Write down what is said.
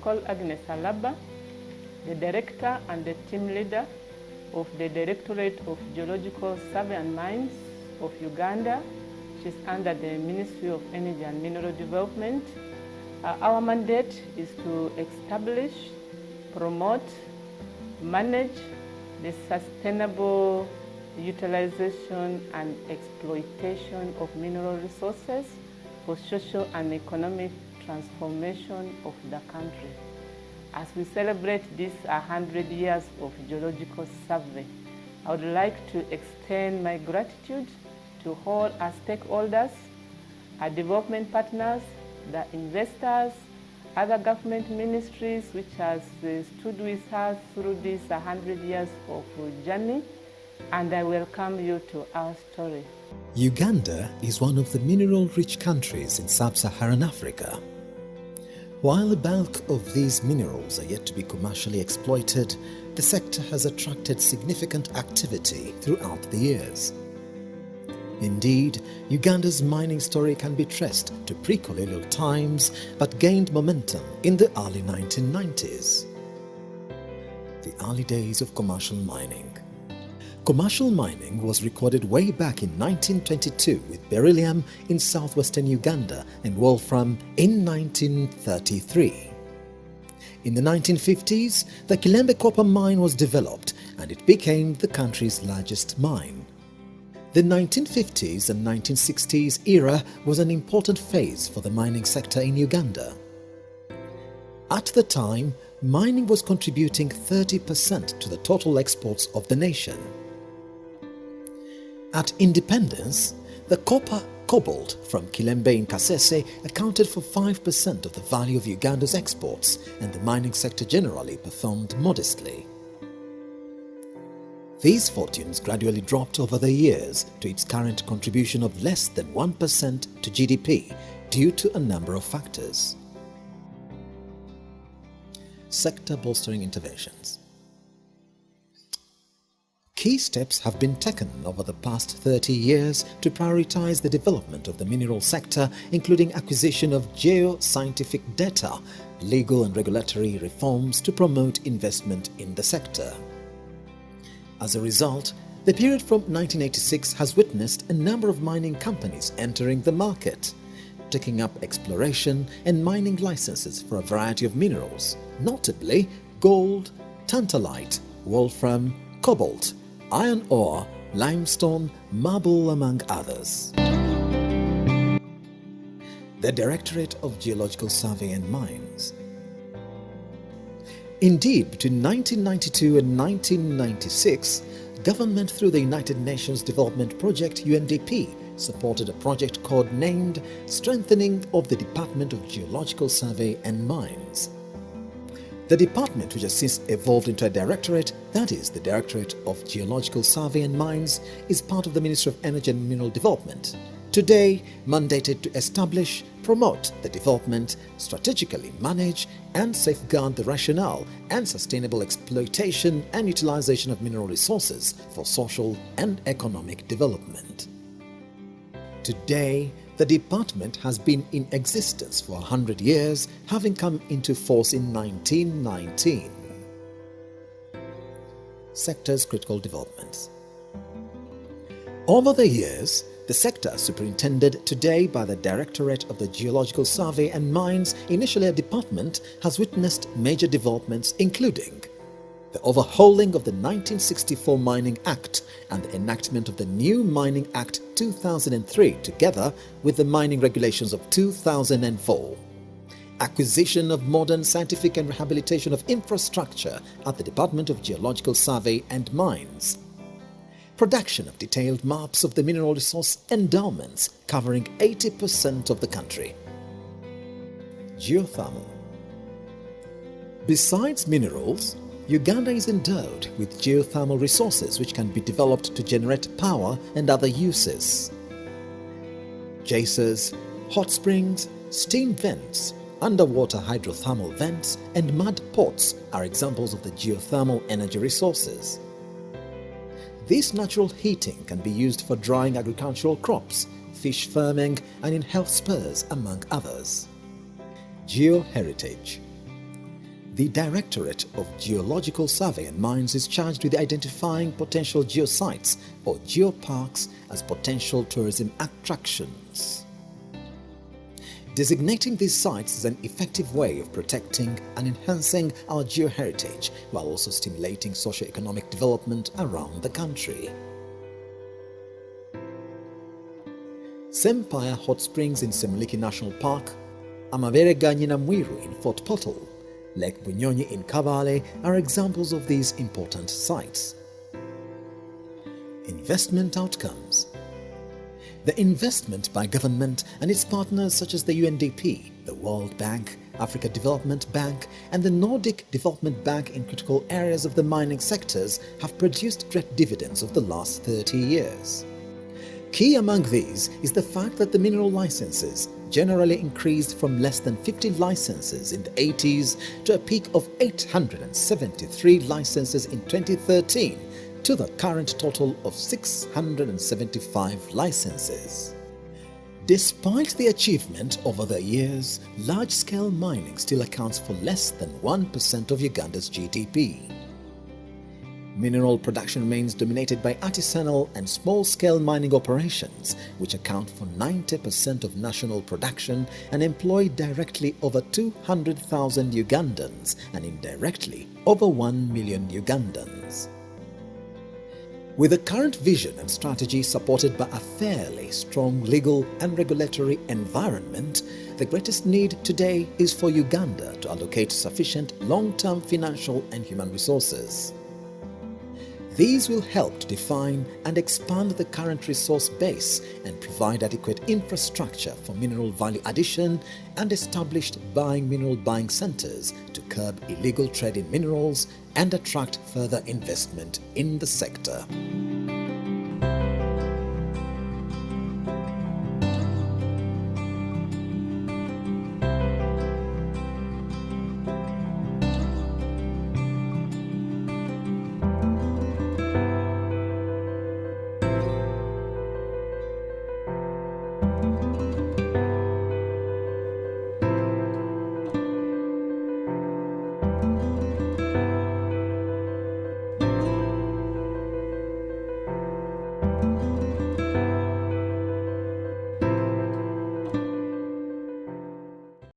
call Agnes Alaba, the Director and the Team Leader of the Directorate of Geological Survey and Mines of Uganda, which is under the Ministry of Energy and Mineral Development. Our mandate is to establish, promote, manage the sustainable utilization and exploitation of mineral resources for social and economic transformation of the country. As we celebrate these 100 years of geological survey, I would like to extend my gratitude to all our stakeholders, our development partners, the investors, other government ministries which has stood with us through this 100 years of journey, and I welcome you to our story. Uganda is one of the mineral-rich countries in sub-Saharan Africa. While the bulk of these minerals are yet to be commercially exploited, the sector has attracted significant activity throughout the years. Indeed, Uganda's mining story can be traced to pre-colonial times but gained momentum in the early 1990s. The early days of commercial mining. Commercial mining was recorded way back in 1922 with beryllium in southwestern Uganda and wolfram in 1933. In the 1950s, the Kilembe copper mine was developed and it became the country's largest mine. The 1950s and 1960s era was an important phase for the mining sector in Uganda. At the time, mining was contributing 30% to the total exports of the nation. At independence, the copper cobalt from Kilembe in Kasese accounted for 5% of the value of Uganda's exports, and the mining sector generally performed modestly. These fortunes gradually dropped over the years to its current contribution of less than 1% to GDP due to a number of factors. Sector bolstering interventions. Key steps have been taken over the past 30 years to prioritize the development of the mineral sector, including acquisition of geoscientific data, legal and regulatory reforms to promote investment in the sector. As a result, the period from 1986 has witnessed a number of mining companies entering the market, taking up exploration and mining licenses for a variety of minerals, notably gold, tantalite, wolfram, cobalt, iron ore, limestone, marble, among others. The Directorate of Geological Survey and Mines. Indeed, between 1992 and 1996, government through the United Nations Development Project UNDP supported a project codenamed Strengthening of the Department of Geological Survey and Mines. The department, which has since evolved into a directorate, that is, the Directorate of Geological Survey and Mines, is part of the Ministry of Energy and Mineral Development, today mandated to establish, promote the development, strategically manage and safeguard the rationale and sustainable exploitation and utilization of mineral resources for social and economic development. Today, the department has been in existence for 100 years, having come into force in 1919. Sector's critical developments. Over the years, the sector, superintended today by the Directorate of the Geological Survey and Mines, initially a department, has witnessed major developments including the overhauling of the 1964 Mining Act and the enactment of the new Mining Act 2003 together with the Mining Regulations of 2004, acquisition of modern scientific and rehabilitation of infrastructure at the Department of Geological Survey and Mines, production of detailed maps of the mineral resource endowments covering 80% of the country. Geothermal. Besides minerals, Uganda is endowed with geothermal resources which can be developed to generate power and other uses. Geysers, hot springs, steam vents, underwater hydrothermal vents, and mud pots are examples of the geothermal energy resources. This natural heating can be used for drying agricultural crops, fish farming, and in health spurs, among others. Geoheritage. The Directorate of Geological Survey and Mines is charged with identifying potential geosites or geoparks as potential tourism attractions. Designating these sites is an effective way of protecting and enhancing our geoheritage while also stimulating socio-economic development around the country. Sempire Hot Springs in Semuliki National Park, Amabere ga Nyinamwiru in Fort Portal, Lake Bunyonyi in Kabale are examples of these important sites. Investment outcomes. The investment by government and its partners such as the UNDP, the World Bank, Africa Development Bank and the Nordic Development Bank in critical areas of the mining sectors have produced great dividends over the last 30 years. Key among these is the fact that the mineral licenses generally increased from less than 50 licenses in the 80s to a peak of 873 licenses in 2013 to the current total of 675 licenses. Despite the achievement over the years, large-scale mining still accounts for less than 1% of Uganda's GDP. Mineral production remains dominated by artisanal and small-scale mining operations, which account for 90% of national production and employ directly over 200,000 Ugandans and indirectly over 1 million Ugandans. With the current vision and strategy supported by a fairly strong legal and regulatory environment, the greatest need today is for Uganda to allocate sufficient long-term financial and human resources. These will help to define and expand the current resource base and provide adequate infrastructure for mineral value addition and established mineral buying centers to curb illegal trade in minerals and attract further investment in the sector.